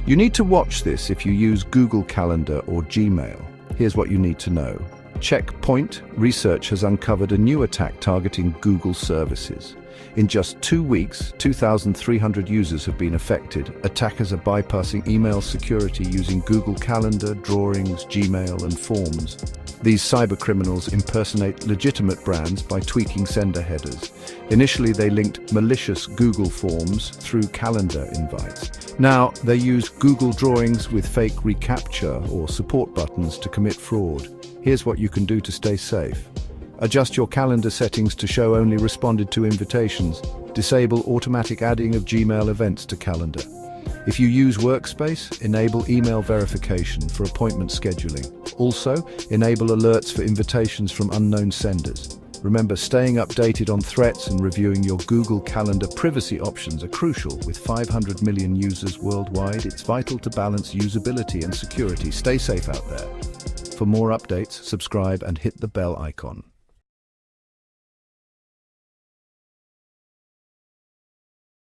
You need to watch this if you use Google Calendar or Gmail. Here's what you need to know. Checkpoint Research has uncovered a new attack targeting Google services. In just 2 weeks, 2,300 users have been affected. Attackers are bypassing email security using Google Calendar, Drawings, Gmail, and Forms. These cybercriminals impersonate legitimate brands by tweaking sender headers. Initially, they linked malicious Google Forms through calendar invites. Now, they use Google Drawings with fake reCAPTCHA or support buttons to commit fraud. Here's what you can do to stay safe. Adjust your calendar settings to show only responded to invitations. Disable automatic adding of Gmail events to calendar. If you use Workspace, enable email verification for appointment scheduling. Also, enable alerts for invitations from unknown senders. Remember, staying updated on threats and reviewing your Google Calendar privacy options are crucial. With 500 million users worldwide, it's vital to balance usability and security. Stay safe out there. For more updates, subscribe and hit the bell icon.